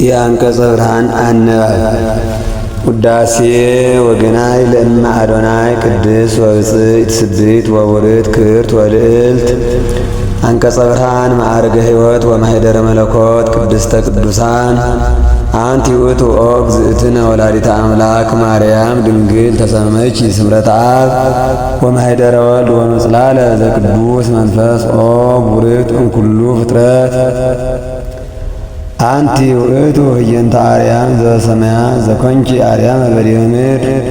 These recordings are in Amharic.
የአንቀጸ ብርሃን አነባብ ውዳሴ ወገናይ ለእመ አዶናይ ቅድስት ወብፅዕት ስብሕት ወቡርክት ክብርት ወልዕልት አንቀጸ ብርሃን ማዕርገ ሕይወት ወማኅደረ መለኮት ቅድስተ ቅዱሳን አንቲ ውእቱ ኦ እግዝእትነ ወላዲተ አምላክ ማርያም ድንግል ተሰመይኪ ስምረተ አብ ወማኅደረ ወልድ ወምጽላለ ዘቅዱስ መንፈስ ኦ ቡርክት እምኩሉ ፍጥረት አንቲ ውእቱ ህየንተ አርያም ዘበሰማያት ዘኮንኪ አርያም በዲበ ምድር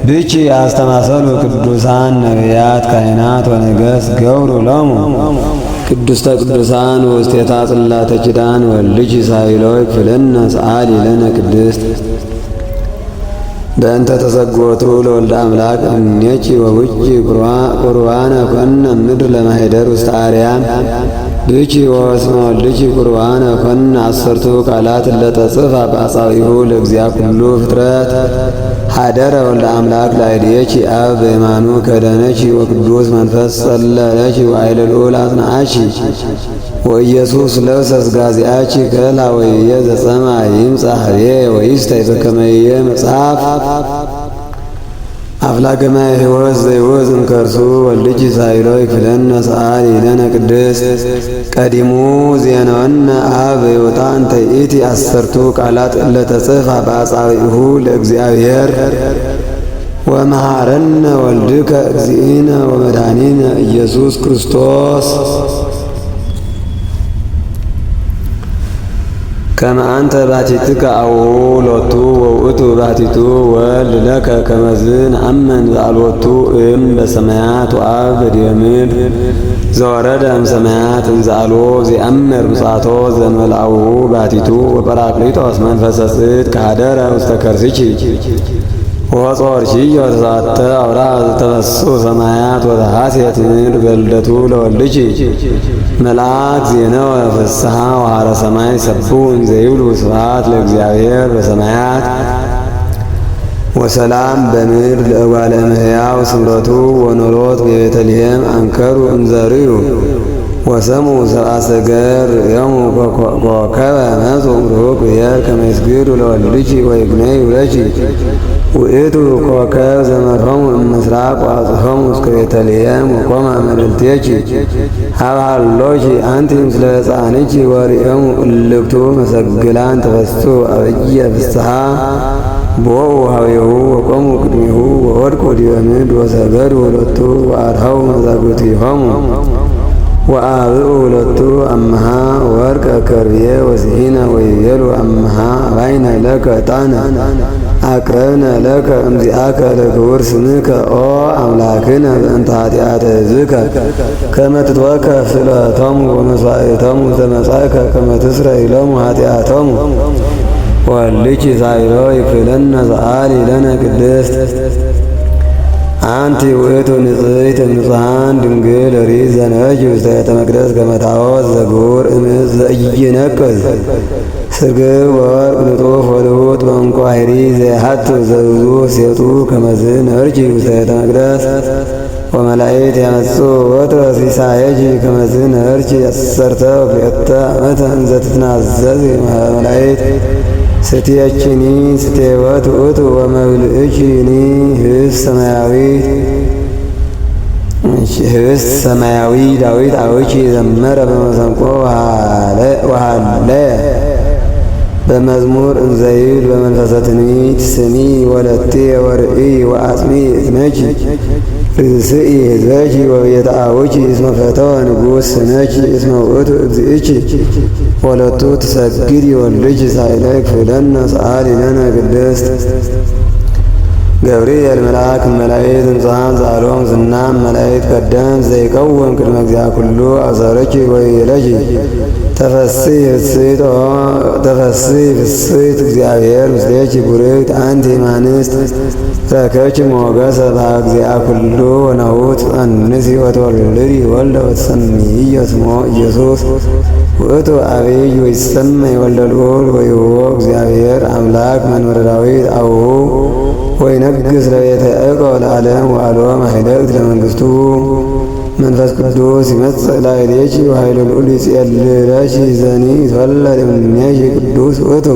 ብኪ አስተማሰሉ ቅዱሳን ነቢያት ካህናት ወነገሥት ገብሩ ሎሙ ቅድስተ ቅዱሳን ውስቴታ ጽላተ ኪዳን ወልድኪ ሳይሎይ ክፍለነ ሰአሊ ለነ ቅድስት በእንተ ተሰጎቱ ለወልደ አምላክ እምኔኪ ወውኪ ቁርባነ ኮነ ምድር ለማኅደር ውስተ አርያም ብኪ ወስመ ወልድኪ ቁርባነ ኮነ አሰርቱ ቃላት ለተጽፋ በአጻብዒሁ ለእግዚአ ኩሉ ፍጥረት ሀደረ ወልደ አምላክ ላዕሌኪ አብ በየማኑ ከደነኪ ወቅዱስ መንፈስ ጸለለኪ ወኃይለ ልዑል አጽንዓኪ ወኢየሱስ ለብሰ ሥጋ ዚአኪ ከላ ወይየ ዘጸማ ይምጻእ ኀቤየ ወይስታይ በከመ ይየ መጽሐፍ አፍላገ ማየ ሕይወት ዘይወዝ እምከርሱ ወልድኪ ሳይሎይ ክፍለነ ሰአሊ ለነ ቅድስት ቀዲሙ ዜናወነ አብ በዮታ እንተ ይእቲ አሰርቱ ቃላት ለተጽፋ በአጻብዒሁ ለእግዚአብሔር ወመሃረነ ወልድከ እግዚእነ ወመድኃኒነ ኢየሱስ ክርስቶስ ከመ አንተ ባቲትከ አቡሁ ሎቱ ወውእቱ ባቲቱ ወልድ ለከ ከመዝ ነአምን ዘአልቦቱ እም በሰማያት ወአብ በዲበ ምድር ዘወረደ እምሰማያት እንዘአልቦ ዘየአምር ምጽአቶ ዘእንበለ አቡሁ ባቲቱ ወጰራቅሊጦስ መንፈሰ ጽድቅ ኀደረ ውስተ ከርሥኪ ወጾርኪዮ ተሳተ አውራ ዘተበስሑ ሰማያት ወተሐሴት ምድር በልደቱ ለወልድኪ መልአክ ዜነወ ፍስሓ ወሃረ ሰማይ ሰብሑ እንዘ ይብሉ ስብሐት ለእግዚአብሔር በሰማያት ወሰላም በምድር ለእጓለ እመሕያው ስምረቱ ወኖሎት በቤተልሔም አንከሩ እንዘርዩ ወሰምዑ ሰብአ ሰገር ርእዮሙ ኮከበ መጽኡ እምርሑቅ ብሔር ከመ ይስግዱ ለወልድኪ ወይግነዩ ለኪ ውእቱ ኮከብ ዘመርሖሙ እምምሥራቅ ወአጽሖሙ እስከ ቤተልሔም ወቆመ መልዕልትኪ ሀበ ሀሎኪ አንቲ ምስለ ሕፃንኪ ወርእዮሙ እልክቱ መሰግላን ተፈስሑ አብየ ፍስሓ ቦኡ ኀቤሁ ወቆሙ ቅድሜሁ ወወድቁ ዲበ ምድር ወሰገዱ ሎቱ ወአድኀዉ መዛግብቲሆሙ ወአብኡ ሎቱ አምሃ ወርቀ ከርቤ ወስሒነ ወይቤሉ አምሃ አባይነ ለከ ዕጣነ አቅረብነ ለከ እምዚአከ ለክቡር ስምከ ኦ አምላክነ በእንተ ኃጢአተ ሕዝብከ ከመ ትትወከፍ ስእለቶሙ ወመሥዋዕቶሙ ዘመጻእከ ከመ ትስረይ ሎሙ ኃጢአቶሙ ወልድኪ ሳይሎይ ክፍለነ ሰአሊ ለነ ቅድስት አንቲ ውእቱ ንጽሕት እምንጹሐን ድንግል ኦሪት ዘነበኪ ውስተ ቤተ መቅደስ ከመ ታቦት ዘግቡር እምዝ ዘኢይነቅዝ ስርግብ ወወርቅ ንጡፍ ወልውጥ በዕንቁ ኀይሪ ዘይሃቱ ዘብዙ ሴጡ ከመዝ ነበርኪ ውስተ ቤተ መቅደስ ወመላእክት ያመጽኡ ወትረ ሲሳየኪ ከመዝ ነበርኪ አሰርተ ወክልኤተ ዓመተ እንዘ ትትናዘዝ መላእክት ስትየኪኒ ስትየወት ውእቱ ወመብልእኪኒ ህብስት ሰማያዊ ዳዊት አውኪ ዘመረ በመሰንቆ ወሃለየ በመዝሙር እንዘይብል በመንፈሰ ትንቢት ስሚ ወለቴ ወርእይ ወአጽሚ እዝነኪ ርእስኢ ሕዝበኪ ወቤተ አቡኪ እስመ ፈተወ ንጉሥ ስነኪ እስመ ውእቱ እግዚእኪ ወለቱ ትሰግድ ወልድኪ ሳይለይ ክፍለነ ሰአሊ ለነ ቅድስት ገብርኤል መልአክ መላእክት ንጹሐን ዘአልቦሙ ዝናም መላእክት ቀደምት ዘይቀውም ቅድመ እግዚአ ኩሉ አብሰረኪ ወይቤለኪ ተፈሥሒ ፍሥሕት እግዚአብሔር ምስሌኪ ቡርክት አንቲ እማንስት ረከብኪ ሞገሰ በኀበ እግዚአ ኩሉ ወናሁ ትጸንሲ ወትወልዲ ወልደ ወትሰምይዮ ስሞ ኢየሱስ ውእቱ አብይ ወይሰመይ ወልደ ልዑል ወይሁቦ እግዚአብሔር አምላክ መንበረ ዳዊት አቡሁ ወይነግሥ ለቤተ ያዕቆብ ለዓለም ወአልቦ ማኅደርት ለመንግሥቱ መንፈስ ቅዱስ ይመጽእ ላዕሌኪ ወኃይለ ልዑል ይጼልለኪ ዘኒ ይትወለድ እምኔኪ ቅዱስ ውእቱ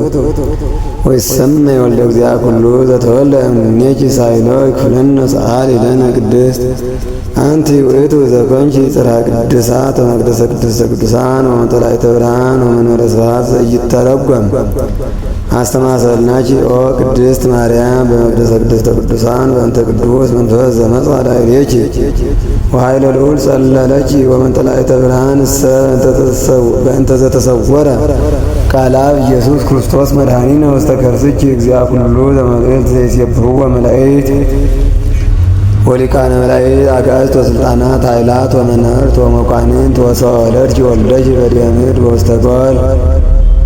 ወይሰመይ ወልደ እግዚአ ኩሉ ዘተወልደ እምኔኪ ሳይሎ ይክፍለነ ሰአሊ ለነ ቅድስት አንቲ ውእቱ ዘኮንኪ ጽርሐ ቅድሳት ወመቅደሰ ቅድስተ ቅዱሳን ወመጠላዕተ ብርሃን ወመንበረ ስብሐት ዘኢይተረጎም አስተማሰልናኪ ኦ ቅድስት ማርያም በመቅደሰ ቅድስተ ቅዱሳን በእንተ ቅዱስ መንፈስ ዘመጽአ ላዕሌኪ ወኃይለ ልዑል ጸለለኪ ወመንጠላዕተ ብርሃን እሰ በእንተ ዘተሰወረ ቃለ አብ ኢየሱስ ክርስቶስ መድኃኒነ ውስተ ከርስኪ እግዚአ ኩሉ ዘመልዕልት ዘይሴብሕዎ መላእክት ወሊቃነ መላእክት አጋዕዝት ወስልጣናት ኃይላት ወመናብርት ወመኳንንት ወሰወለድኪ ወልደኪ በዲበ ምድር በውስተ ጎል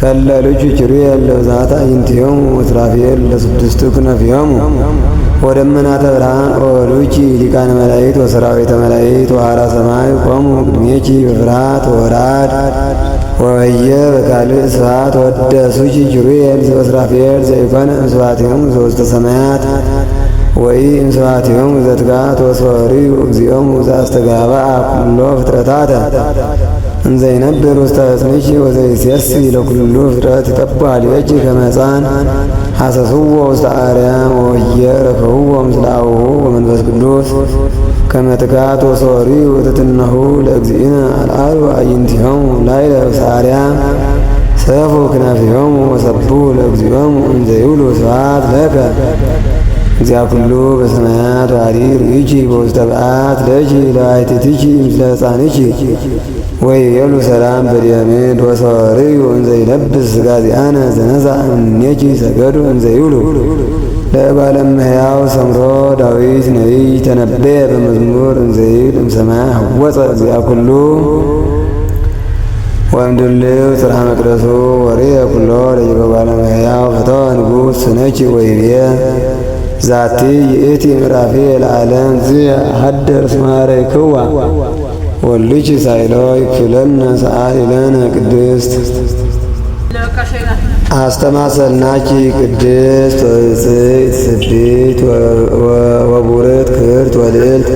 ከለሉኪ ኪሩቤል ለብዛት አዕይንቲሆሙ ወሱራፌል ለስድስቱ ክነፊሆሙ ወደመናተ ብርሃን ኦሉኪ ሊቃነ መላእክት ወሰራዊተ መላእክት ወሐራ ሰማይ ቆሙ ቅድሜኪ በፍርሃት ወራድ ወበየ በካልእ ስብሐት ወደሱኪ ኪሩቤል ወሱራፌል ዘኢኮነ እምስብሐቲሆሙ ዘውስተ ሰማያት ወይ እምስብሐቲሆሙ ዘትጋት ወሰወሪዩ እግዚኦሙ ዘአስተጋብአ ኩሎ ፍጥረታተ እንዘ ይነብር ውስተ ሕፅንኪ ወዘይሴሲ ለኩሉ ፍጥረት ይጠብሕ ኀቤኪ ከመ ሕፃን ሐሰስዎ ውስተ አርያም ወወየ ረከብዎ ምስለ አቡሁ ወመንፈስ ቅዱስ ከመ ትጋት ወሰወሪዩ ትትነሁ ለእግዚእነ አልዓሉ አዕይንቲሆሙ ላዕለ ውስተ አርያም ሰፉ ክናፊሆሙ ወሰብሑ ለእግዚኦሙ እንዘ ይብሉ ስብሐት ለከ እግዚአ ኩሉ በሰማያት ወሐዲር ይእቲ በውስተ በዓት ለኪ ለባሕቲትኪ ምስለ ሕፃንኪ ወይቤሉ ሰላም በዲበ ምድር ወሰወርዩ እንዘ ይለብስ ሥጋ ዚአነ ዘነሣ እምኔኪ ሰገዱ እንዘ ይብሉ ለእጓለ እመሕያው ሰምሮ ዳዊት ነቢይ ተነበየ በመዝሙር እንዘ ይብል እምሰማይ ሐወፀ እግዚአ ኩሉ ወእምድልው ጽርሐ መቅደሱ ወርየ ኩሎ ለደቂቀ እጓለ እመሕያው ፈተወ ንጉሥ ስነኪ ወይቤ ዛቲ ይእቲ ምዕራፌ ለዓለም ዘሐድር እስመ ኀረይክዋ ወልድኪ ሳይሎ ይክፍለነ ሰአሊ ለነ ቅድስት አስተማሰልናኪ ቅድስት ወጽእት ስብሕት ወቡርት ክብርት ወልዕልት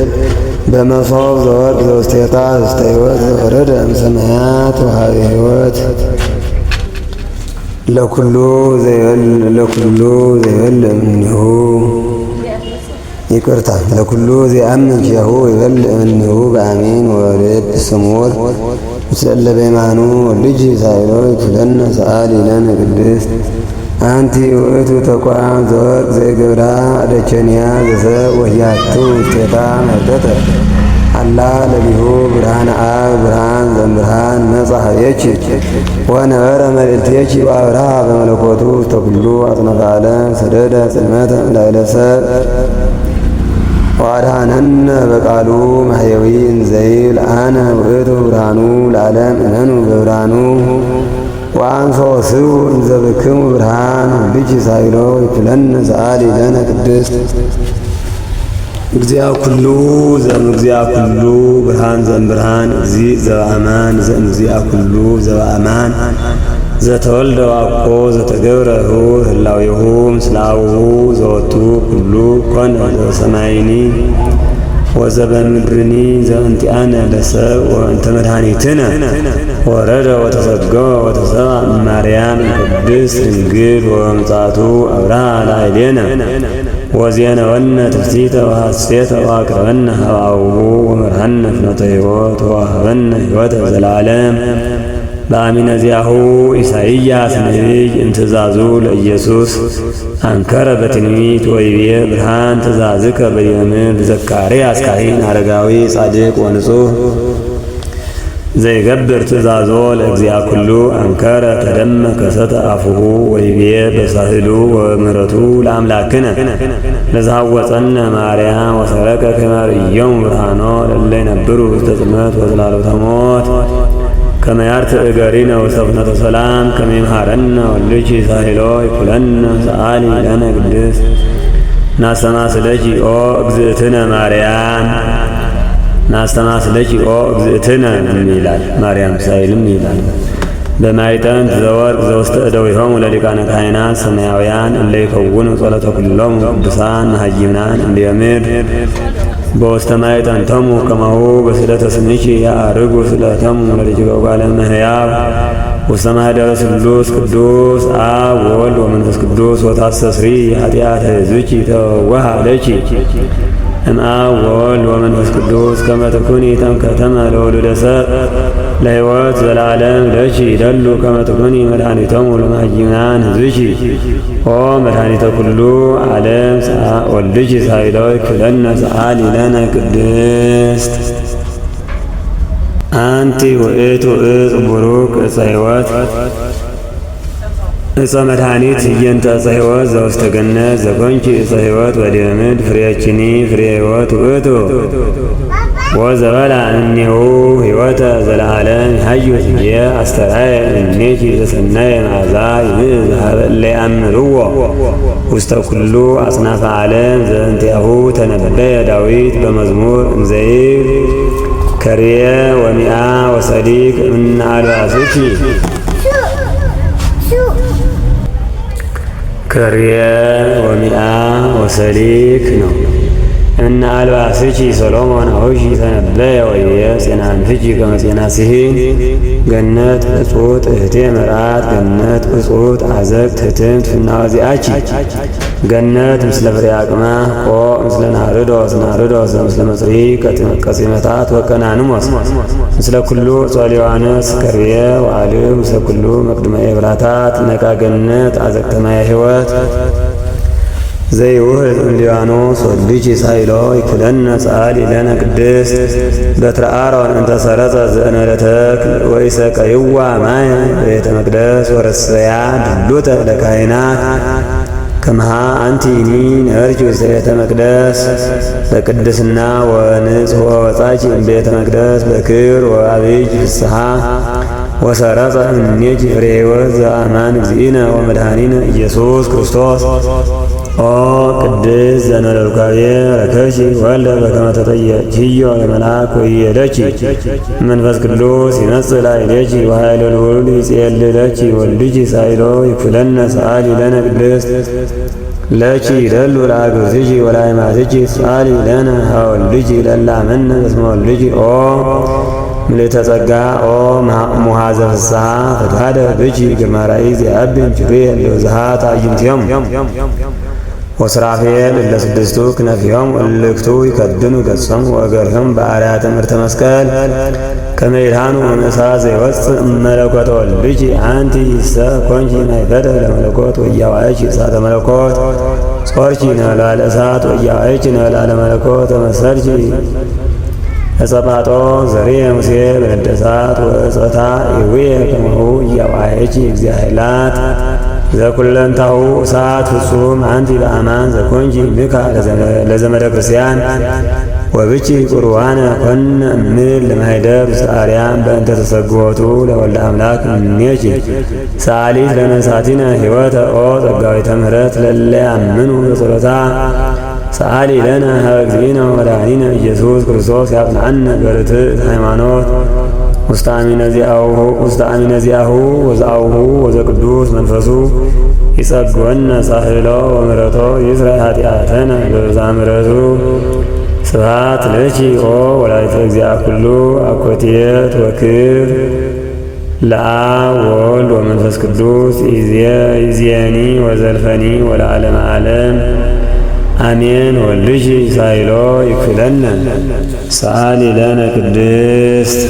በመሶብ ዘወርቅ ዘውስቴታ ውስተ ሕይወት ዘወረደ እምሰማያት ወኀበ ሕይወት ለኩሉ ዘይበልዕ እምኔሁ ይቅርታ ለኩሉ ዘየአምን ኪያሁ ይበልዕ እምኔሁ በአሜን ወልድ ስሙር ምስለ በየማኑ ወልድኪ ሳይሎ ይክፍለነ ሰአሊ ለነ ቅድስት አንቲ ውእቱ ተቋም ዘወርቅ ዘይገብራ ደቸንያ ዘሰብ ወህያቱ ውስቴታ መርተተ አላ ለሊሁ ብርሃነ አብ ብርሃን ዘእምብርሃን መጽአ ኀቤኪ ወነበረ መልዕልቴኪ ወአብርሃ በመለኮቱ ውስተ ኩሉ አጽናፈ ዓለም ሰደደ ጽልመተ እምላዕለ ሰብእ ወአድኀነነ በቃሉ ማሕየዊ እንዘ ይብል አነ ውእቱ ብርሃኑ ለዓለም እመኑ በብርሃኑ ወአንሶ ስኡ እንዘ ብክሙ ብርሃን ወልድኪ ሳይሎ ይክፍለነ ሰአሊ ለነ ቅድስት እግዚአ ኩሉ ዘእምእግዚአ ኩሉ ብርሃን ዘእምብርሃን እግዚእ ዘበአማን ዘእምእግዚአ ኩሉ ዘበአማን ዘተወልደ ዋቆ ዘተገብረ ኅቡር ህላዌሁ ምስለ አቡሁ ዘወቱ ኩሉ ኮነ ዘበሰማይኒ ወዘበምድርኒ ዘእንቲአነ ለሰብእ ወእንተ መድኃኒትነ ወረደ ወተሰገወ ወተሰብአ እማርያም ቅድስት ድንግል ወበምጽአቱ አብርሃ ላዕሌነ ወዜነወነ ትፍሥሕተ ወሐሴተ ወአቅረበነ ኀበ አቡሁ ወመርሐነ ፍኖተ ሕይወት ወወሀበነ ሕይወተ ዘለዓለም በአሚነ ዚአሁ ኢሳይያስ ነቢይ እምትእዛዙ ለኢየሱስ አንከረ በትንቢት ወይቤ ብርሃን ትእዛዝከ በዲበ ምድር ዘካርያስ ካህን አረጋዊ ጻድቅ ወንጹሕ ዘይገብር ትእዛዞ ለእግዚአ ኩሉ አንከረ ተደመ ከሰተ አፉሁ ወይቤ በሳህሉ ወምሕረቱ ለአምላክነ ለዘሐወፀነ ማርያም ወሰረቀ ከመ ርእዮሙ ብርሃኖ ለእለ ይነብሩ ውስተ ጽልመት ወጽላሎተ ሞት ከመ ያርትዕ እገሪነ ውስተ ፍኖተ ሰላም ከመ ይምሃረነ ወልድኪ ሳህሎ ይክፍለነ ሰአሊ ለነ ቅድስት ናስተማስለኪ ኦ እግዝእትነ ማርያም ናስተማስለኪ ኦ እግዝእትነ ይላል። ማርያም ሳይልም ይላል። በማይጠንት ዘወርቅ ዘውስተ እደዊሆሙ ለሊቃነ ካህናት ሰማያውያን እለ ይከውኑ ጸሎተ ኩሎሙ ቅዱሳን መሃይምናን እምድኅረ ምድር በውስተ ማይ ጠንተሙ ከማሁ በስእለተ ስምኪ ያአርጉ ስእለተሙ ለልጅከ እጓለ እመሕያው ውስተ ማኅደረ ስሉስ ቅዱስ አብ ወወልድ ወመንፈስ ቅዱስ ወታስተስሪ ኃጢአተ ሕዝብኪ ተወሃለኪ እምአብ ወወልድ ወመንፈስ ቅዱስ ከመ ትኩኒ ተንከተመ ለወሉደ ሰብእ ለሕይወት ዘለዓለም ለኪ ይደሉ ከመ ትኩኒ መድኃኒቶሙ ለመሃይምናን ሕዝብኪ ኦ መድኃኒተ ኩሉ ዓለም ወልድኪ ሳይለወይ ክለነ ሰአሊ ለነ ቅድስት አንቲ ውእቱ ዕፅ ቡሩክ ዕፀ ሕይወት ዕፀ መድኃኒት ህየንተ ዕፀ ሕይወት ዘውስተ ገነት ዘኮንኪ ዕፀ ሕይወት ወዲበ ምድር ፍሬኪኒ ፍሬ ሕይወት ውእቱ ወዘበላ እምኔሁ ሕይወተ ዘለዓለም ይሃዩ ትዬ አስተርአየ እምኔኪ ዘሰናየ መዓዛ ይምዕዝ ሀበ እለ ይአምርዎ ውስተ ኩሉ አጽናፈ ዓለም ዘእንቲአሁ ተነበየ ዳዊት በመዝሙር እንዘይብል ከርየ ወሚአ ወሰዲቅ እምነ አልባስኪ ከርየ ወሚአ ወሰሊክ ነው። እምነ አልባስኪ ሰሎሞን አሁሺ ተነበየ ወየ ጼናንፍኪ ከመ ጼና ሲሂን ገነት እጹት እህቴ መርዓት ገነት እጹት አዘቅት ህትምት ፍናወዚአኪ ገነት ምስለ ፍሬ አቅማ ቆ ምስለ ናርዶስ ናርዶስ ምስለ መጽሪ ቀጺመታት ወቀናንሞስ ምስለ ኩሉ ጾሊዋንስ ከርየ ወአልብ ምስለ ኩሉ መቅድመ ኤብራታት ነቃ ገነት አዘቅተ ማየ ሕይወት ዘይውህድ እምሊባኖስ ወልድኪ ሳይሎ ይክለነ ሰአሊ ለነ ቅድስት በትረ አሮን እንተ ሰረጸት ዘእንበለ ተክል ወኢሰቀይዋ ማየ በቤተ መቅደስ ወረሰያ ድሉተ ለካህናት ከመሃ አንቲኒ ነበርኪ ውስተ ቤተ መቅደስ በቅድስና ወንጽሕ ወወጻኪ እምቤተ መቅደስ በክብር ወአብይ ፍስሓ ወሰረጸ እምኔኪ ፍሬ ሕይወት ዘአማን እግዚእነ ወመድኃኒነ ኢየሱስ ክርስቶስ ኦ ቅድስት ዘእንበለ ሩካቤ ረከብኪ ወልደ በከመ ተጠየቅኪዮ ለመልአክ ወኢየለኪ መንፈስ ቅዱስ ይመጽእ ላዕሌኪ ወኃይለ ልዑል ይጼልለኪ ወልድኪ ሳይሎ ይክለነ ሰአሊ ለነ ቅድስት ለኪ ይደሉ ለአግብርትኪ ወለአዕማድኪ ሰአሊ ለነ ሀወልድኪ ለእለ አመነ በስመ ወልድኪ ኦ ምልዕተ ጸጋ ኦ ሙሃዘ ፍስሓ ፈድፋደ ብኪ ግርማ ራእይ ዘያብን ጭሬ ለብዝሃት አዕይንቲሆሙ ወስራፌል እለ ስድስቱ ክነፊሆሙ እልክቱ ይከድኑ ገጾሙ ወእገሪሆሙ በአርያተ ትምህርተ መስቀል ከመ ይድኃኑ እምእሳት ዘይወፅእ እመለኮተ ወልድኪ አንቲ ይእዜ ኮንኪ ማእከለ ለመለኮት ወኢያዋእኪ እሳተ መለኮት ጾርኪ ነበልባለ እሳት ወኢያዋእኪ ነበልባለ መለኮት ተመሰልኪ እጸጳጦስ ዘርኤ ሙሴ በነደ እሳት ወእፀታ ይሁየ ከማሁ ኢያዋእኪ እግዚአ ኃይላት ዘኩለንታሁ እሳት ፍጹም አንቲ በአማን ዘኮንኪ ምካ ለዘመደ ክርስቲያን ወብኪ ቁርባነ ኮነ እምል ለማኅደር ውስተ አርያም በእንተ ተሰግሖቱ ለወልደ አምላክ እምኔኪ ሰአሊት ለነፍሳቲነ ሕይወተ ኦ ጸጋዊተ ምሕረት ለእለ ያምኑ በጸሎታ ሰአሊ ለነ ሀበ እግዚእነ ወመድኃኒነ ኢየሱስ ክርስቶስ ያጽንዐነ በርትዕት ሃይማኖት ውስተ አሚነ ዚአሁ ወዘአቡሁ ወዘቅዱስ መንፈሱ ይጸግወነ ሳህሎ ወምሕረቶ ይስረይ ኃጢአተነ በብዛ ምሕረቱ ስብሐት ለኪ ኦ ወላዲተ እግዚአ ኩሉ አኮቴት ወክብር ለአብ ወወልድ ወመንፈስ ቅዱስ ይእዜኒ ወዘልፈኒ ወለዓለመ ዓለም አሜን። ወልድኪ ሳይሎ ይክለነ ሰአሊ ለነ ቅድስት